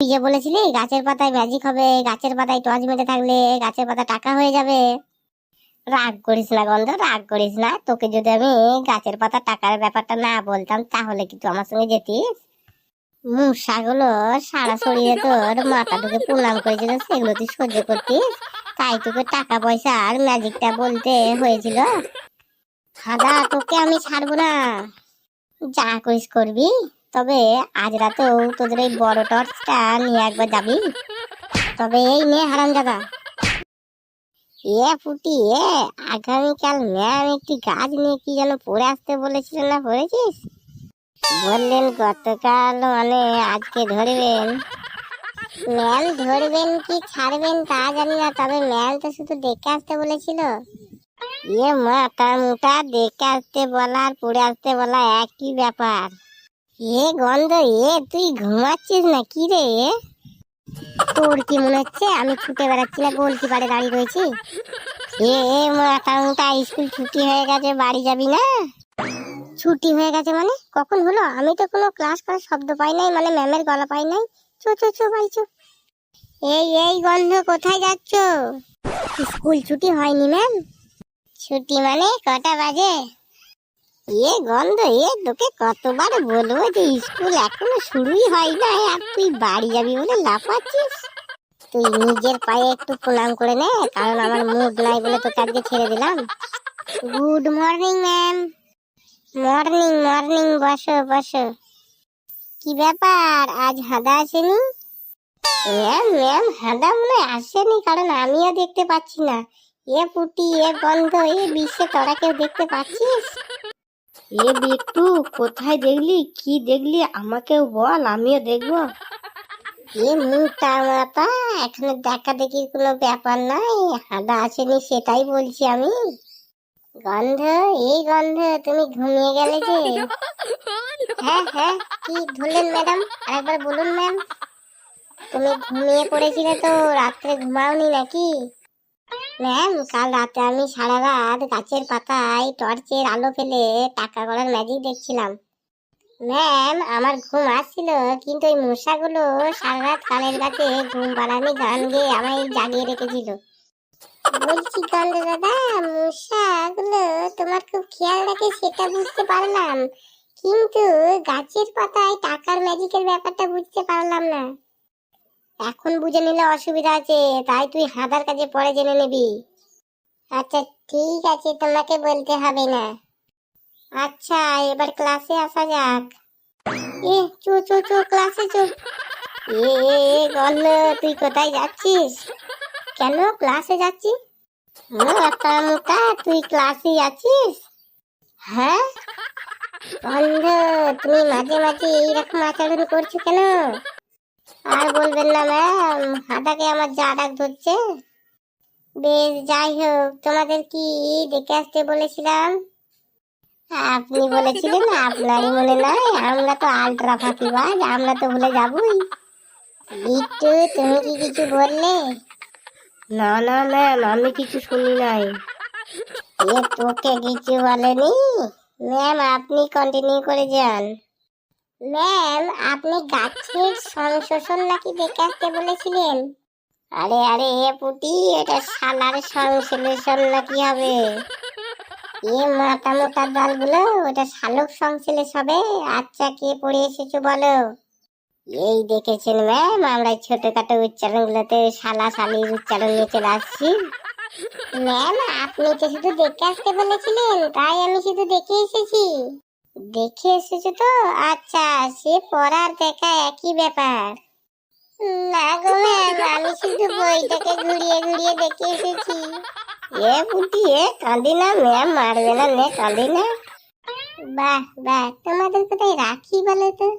যে বলেছিলি গাছের পাতায় ম্যাজিক হবে, গাছের পাতায় টর্চ মেরে থাকলে গাছের পাতা টাকা হয়ে যাবে। রাগ করিস না গন্ধ, রাগ করিস না। তোকে যদি আমি গাছের পাতা টাকার ব্যাপারটা না বলতাম তাহলে কি তুই আমার সঙ্গে যেতিস? মূষাগুলো সারা শরীরে তোর মাথা ঢুকে প্রণাম করেছিল, সেগুলো তুই সহ্য করতিস? তাই তোকে টাকা পয়সা আর ম্যাজিকটা বলতে হয়েছিল? হাদা, তোকে আমি ছাড়বো না। যা করিস করবি, তবে আজ রাতেও তোদের এই বড় টর্চটা নিয়ে একবার যাবি। তবে এই নে হারামজাদা। ফুটি আগামীকাল ম্যাম একটি গাছ নিয়ে কি যেন পড়ে আসতে বলেছিলেন, না পড়েছিস? বললেন গতকাল মানে আজকে ধরবেন। ম্যাম ধরবেন কি ছাড়বেন তা জানি না, তবে ম্যাম তো শুধু দেখে আসতে বলেছিল। মাথা মুটা, দেখে আসতে বলা আর পড়ে আসতে বলা একই ব্যাপার। গন্ধ, তুই ঘুমাচ্ছিস না কি রে? তোর কি মনে হচ্ছে আমি ছুটে বেড়াচ্ছি না গোলকিপারে দাঁড়িয়ে রয়েছি? মাথা মুটা, স্কুল ছুটি হয়ে গেছে, বাড়ি যাবি না? ছুটি হয়ে গেছে মানে কখন হলো? আমি তো কোনো ক্লাস করার শব্দ পাই নাই, মানে ম্যামের গলা পাই নাই। চো চো চো বাড়ি চো। এই গন্ধ, কোথায় যাচ্ছ? স্কুল ছুটি হয়নি ম্যাম। ছুটি মানে কটা বাজে? গন্ধ, তোকে কতবার বলবো যে স্কুল এখনো শুরুই হয় না, আর তুই বাড়ি যাবি বলে লাফাচ্ছিস। তুই নিজের পায়ে একটু প্রণাম করে নে, কারণ আমার মুড নাই বলে তোকে আজকে ছেড়ে দিলাম। Good morning ma'am. Morning morning, বসো বসো। কি ব্যাপার, আজ হাদা আসেনি? ম্যাম হাদা মনে আসেনি, কারণ আমিও দেখতে পাচ্ছি না। পুটি, গন্ধ, বিশ্বে তোরা কেউ দেখতে পাচ্ছিস? বিট্টু, কোথায় দেখলি, কি দেখলি আমাকেও বল, আমিও দেখবো। মুখটা মাথা, এখানে দেখা দেখির কোনো ব্যাপার নাই। হাদা আসেনি সেটাই বলছি আমি। গন্ধ, গন্ধ, তুমি ঘুমিয়ে গেলে যে? হ্যাঁ, কি ধরলেন ম্যাডাম? আরেকবার বলুন ম্যাম। তুমি ঘুমিয়ে পড়েছিলে তো, রাত্রে ঘুমাওনি নাকি? ম্যাম, কাল রাতে আমি সারা রাত গাছের পাতায় টর্চের আলো ফেলে টাকা করার ম্যাজিক দেখছিলাম। ম্যাম, আমার ঘুম আসছিল, কিন্তু ওই মশাগুলো সারা রাত কানের কাছে ঘুম পাড়ানি গান গেয়ে আমায় জাগিয়ে রেখেছিল। বলছি গন্ধ দাদা, মশাগুলো তোমার খুব খেয়াল রাখে সেটা বুঝতে পারলাম, কিন্তু গাছের পাতায় টাকার ম্যাজিকের ব্যাপারটা বুঝতে পারলাম না। এখন বুঝে নিলে অসুবিধা আছে, তাই তুই হাদার কাছে পরে জেনে নিবি। আচ্ছা ঠিক আছে, তোমাকে বলতে হবে না। আচ্ছা, এবার ক্লাসে আসা যাক। চো চো চো, ক্লাসে চো। গন্ধ, তুই কোথায় যাচ্ছিস? কেন ক্লাসে যাচ্ছি? মাথা মোটা, তুই ক্লাসে যাচ্ছিস? হ্যাঁ গন্ধ, তুমি মাঝে মাঝে এইরকম আচরণ করছো কেন? আর বলবেন না ম্যাম, হাদাকে আমার যা ডাক ধরছে। বেশ, যাই হোক, তোমাদের কি দেখে আসতে বলেছিলাম? আপনি বলেছিলেন, আপনারই মনে নাই? আমরা তো আলট্রা ফাঁকিবাজ, আমরা তো ভুলে যাবই। বিট্টু, তুমি কি কিছু বললে? না না ম্যাম, আমি কিছু শুনি নাই। তোকে কিছু বলেনি? ম্যাম, আপনি কন্টিনিউ করে যান। ম্যাম, আপনি গাছের সংশোধন নাকি দেখে আসতে বলেছিলেন? আরে পুটি, এটা শালার সংশ্লেষণ নাকি হবে? মাথা মোটা দলগুলো, ওটা শালক সংশ্লেষ হবে। আচ্ছা, কে পড়ে এসেছো বলো। দেখেছেন ম্যাম, আমরা ছোটখাটো উচ্চারণ গুলোতে শালা শালির উচ্চারণ নিয়ে চলে আসছি। ম্যাম, আপনি তো শুধু দেখে আসতে বলেছিলেন, তাই আমি শুধু দেখে এসেছি। দেখে এসেছো তো? আচ্ছা, সে পড়ার দেখা একই ব্যাপার। না গো ম্যাম, আমি শুধু বইটাকে ঘুরিয়ে ঘুরিয়ে দেখে এসেছি। পুটি, কাঁদি না, ম্যাম মারবে না, নে কাঁদি না। বাহ বাহ, তোমাদের কোথায় রাখি বলো তো?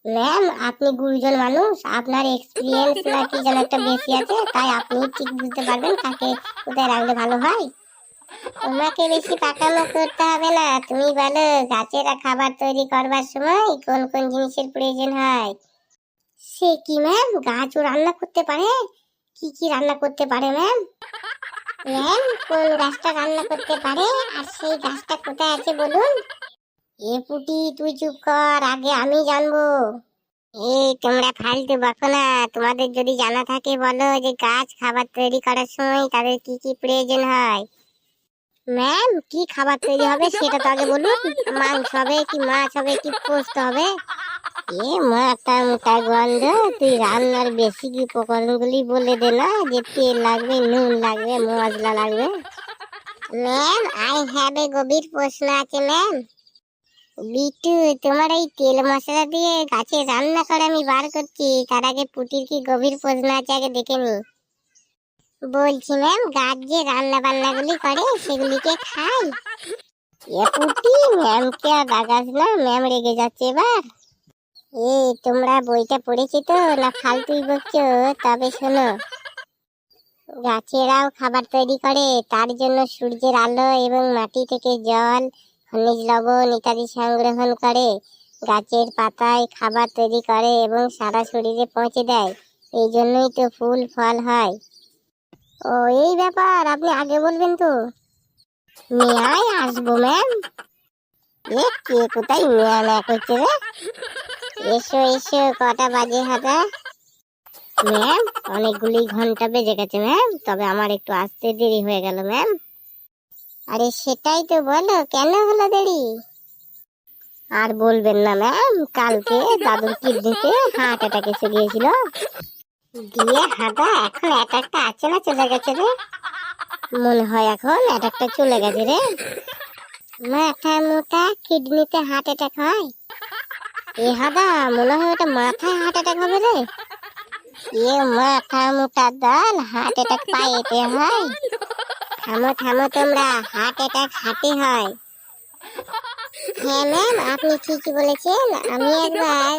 ম্যাম, আপনি গুরুজন মানুষ, আপনার এক্সপিরিয়েন্স নাকি যেন একটা বেশি আছে, তাই আপনি ঠিক বুঝতে পারবেন কাকে কোথায় রাখলে ভালো হয়। তোমাকে বেশি পাকামো করতে হবে না, তুমি বলো গাছেরা খাবার তৈরি করবার সময় কোন কোন জিনিসের প্রয়োজন হয়? সে কি ম্যাম, গাছও রান্না করতে পারে? কি কি রান্না করতে পারে ম্যাম? ম্যাম, কোন গাছটা রান্না করতে পারে আর সেই গাছটা কোথায় আছে বলুন? পুটি, তুই চুপ কর, আগে আমি জানবো। এই তোমরা ফালতু বকো না। তোমাদের যদি জানা থাকে বলো যে গাছ খাবার তৈরি করার সময় তাদের কি কি প্রয়োজন হয়। ম্যাম, কি খাবার তৈরি হবে সেটা তো আগে বলুন। মাংস হবে কি মাছ হবে কি পোস্ত হবে? এ মাথা মোটা গন্ধ, তুই রান্নার বেসিক উপকরণগুলি বলে দে না, যে তেল লাগবে, নুন লাগবে, মশলা লাগবে। ম্যাম, আই হ্যাভ এ গভীর প্রশ্ন আছে ম্যাম। বিট্টু, তোমার এই তেল মশলা দিয়ে গাছে রান্না করে আমি বার করছি, তার আগে পুটির কি গভীর প্রশ্ন আছে আগে দেখে নি। বলছি ম্যাম, গাছ যে রান্না বান্না গুলি করে সেগুলিকে খায়? এ পুটি, ম্যামকে আর রাগাস না, ম্যাম রেগে যাচ্ছে এবার। এই তোমরা বইটা পড়েছি তো না ফালতুই বকছো? তবে শোনো, গাছেরাও খাবার তৈরি করে, তার জন্য সূর্যের আলো এবং মাটি থেকে জল, খনিজ লবণ ইত্যাদি সংগ্রহণ করে, গাছের পাতায় খাবার তৈরি করে এবং সারা শরীরে পৌঁছে দেয়। এই জন্যই তো ফুল ফল হয়। ও, এই ব্যাপার, আপনি আগে বলবেন তো। মেয়াই আসবো ম্যাম। এ কে কোথায় মেয়া মেয়া করছে রে? এসো এসো, কটা বাজে হাতা? ম্যাম, অনেকগুলি ঘন্টা বেজে গেছে ম্যাম, তবে আমার একটু আসতে দেরি হয়ে গেল ম্যাম। আরে সেটাই তো বলো, কেন হলো দেরি? আর বলবেন না ম্যাম, কালকে দাদুর কিডনিতে হার্ট অ্যাটাক এসে গিয়েছিল। দিয়ে হাঁটা এখন অ্যাটাকটা আছে না চলে গেছে রে? মনে হয় এখন অ্যাটাকটা চলে গেছে রে। মাথা মোটা কিডনিতে হার্ট অ্যাটাক হয়? এ হাদা, মনে হয় ওটা মাথায় হার্ট অ্যাটাক হবে রে। এ মাথা মোটা দল, হার্ট অ্যাটাক পায়েতে হয়? থামো থামো তোমরা, হার্ট অ্যাটাক হার্টে হয়। হ্যাঁ ম্যাম, আপনি ঠিকই বলেছেন। আমি একবার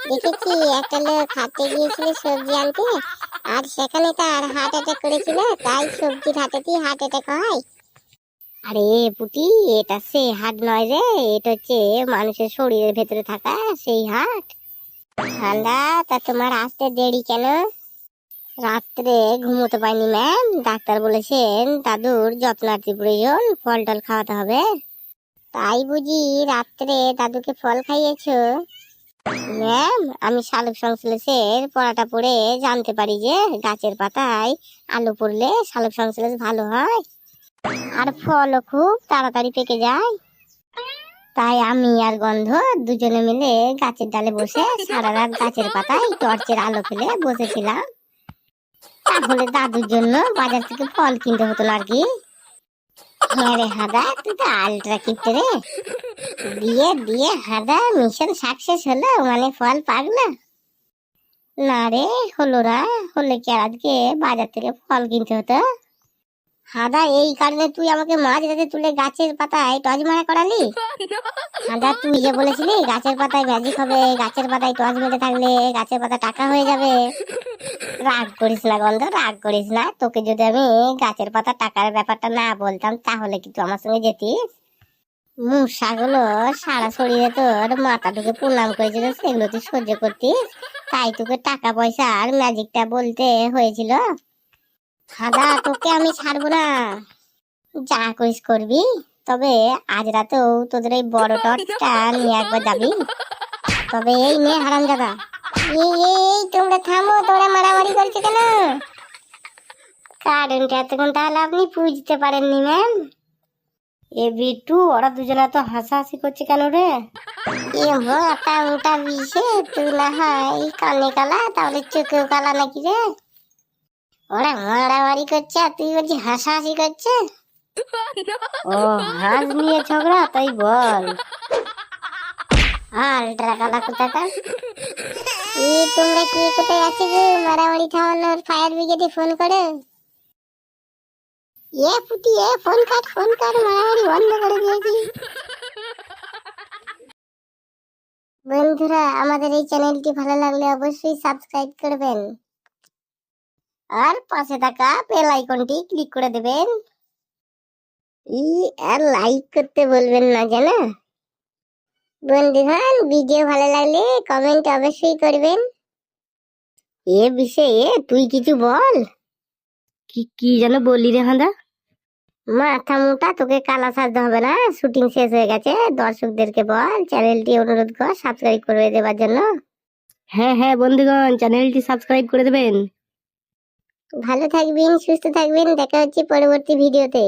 দেখেছি একটা লোক হাঁটতে গিয়েছিল সবজি আনতে, আর সেখানে তার হার্ট অ্যাটাক করেছিল, তাই সবজির হাটেতেই হার্ট অ্যাটাক হয়। আরে পুটি, এটা সে হার্ট নয় রে, এটা হচ্ছে মানুষের শরীরের ভেতরে থাকা সেই হার্ট। ঠান্ডা, তা তোমার আসতে দেরি কেন? রাত্রে ঘুমোতে পারিনি ম্যাম, ডাক্তার বলেছেন দাদুর যত্নার্থী প্রয়োজন, ফল টল খাওয়াতে হবে। তাই বুঝি রাত্রে দাদুকে ফল খাইয়েছো? ম্যাম, আমি শালুক সংশ্লেষের পড়াটা পড়ে জানতে পারি যে গাছের পাতায় আলো পড়লে শালুক সংশ্লেষ ভালো হয়, আর ফলও খুব তাড়াতাড়ি পেকে যায়। তাই আমি আর গন্ধ দুজনে মিলে গাছের ডালে বসে সারা রাত গাছের পাতায় টর্চের আলো ফেলে বসেছিলাম। তাহলে দাদুর জন্য বাজার থেকে ফল কিনতে হতো না আর কি। হ্যাঁ রে হাদা, তুই তো আলট্রা কিপ্টে রে। দিয়ে দিয়ে হাদা মিশন সাকসেস হলো, মানে ফল পাকলো? না রে, হলো না। হলে কি আর আজকে বাজার থেকে ফল কিনতে হতো? হাদা, এই কারণে তুই আমাকে মাঝ রাতে তুলে গাছের পাতায় টর্চ মারা করালি? হাদা, তুই যে বলেছিলি গাছের পাতায় ম্যাজিক হবে, গাছের পাতায় টর্চ মেরে থাকলে গাছের পাতা টাকা হয়ে যাবে। রাগ করিস না গন্ধ, রাগ করিস না। তোকে যদি আমি গাছের পাতা টাকার ব্যাপারটা না বলতাম তাহলে কি তুই আমার সঙ্গে যেতিস? মূষাগুলো সারা শরীরে তোর মাথা ঢুকে প্রণাম করেছিল, সেগুলো তুই সহ্য করতিস, তাই তোকে টাকা পয়সা আর ম্যাজিকটা বলতে হয়েছিল। হাদা, তোকে আমি ছাড়বো না, যা করিস করবি। তবে আজ রাতেও তোদের এই বড় টর্চটা নিয়ে একবার যাবি। তবে এই নে হারামজাদা। এই তোমরা থামো, তোমরা মারামারি করছো কেন? কারণটা এতক্ষণ তাহলে আপনি বুঝতে পারেননি ম্যাম? এ বিট্টু, ওরা দুজনে তো হাসাহাসি করছে কেন রে? এ মোটা মোটা বিষে, তুই না হয় কানে কালা, তাহলে চোখেও কালা নাকি রে? ওরা মারামারি করছে আর তুই বলছি হাসাহাসি করছে। ও, হাঁস নিয়ে ঝগড়া, তাই বল। আলট্রা কালা কোথাকার। এই তোমরা কে কোথায় আছো গো? মারামারি থামানোর ফায়ার ব্রিগেডে ফোন করো। এ পুটি, এ ফোন কাট, ফোন কাট, মারামারি বন্ধ করে দিয়েছি। বন্ধুরা, আমাদের এই চ্যানেলটি ভালো লাগলে অবশ্যই সাবস্ক্রাইব করবেন আর পাশে থাকা বেল আইকনটি ক্লিক করে দেবেন। আর লাইক করতে বলবেন না জানো বন্ধুগণ। ভিডিও ভালো লাগলে কমেন্ট অবশ্যই করবেন। এ বিষয়ে তুই কিছু বল। কি কি যেন বললি রে হাঁদা? মাথা মোটা, তোকে কালা সাজতে হবে না, শুটিং শেষ হয়ে গেছে। দর্শকদেরকে বল চ্যানেলটি অনুরোধ কর সাবস্ক্রাইব করে দেওয়ার জন্য। হ্যাঁ হ্যাঁ বন্ধুগণ, চ্যানেলটি সাবস্ক্রাইব করে দেবেন। ভালো থাকবেন, সুস্থ থাকবেন, দেখা হচ্ছে পরবর্তী ভিডিওতে।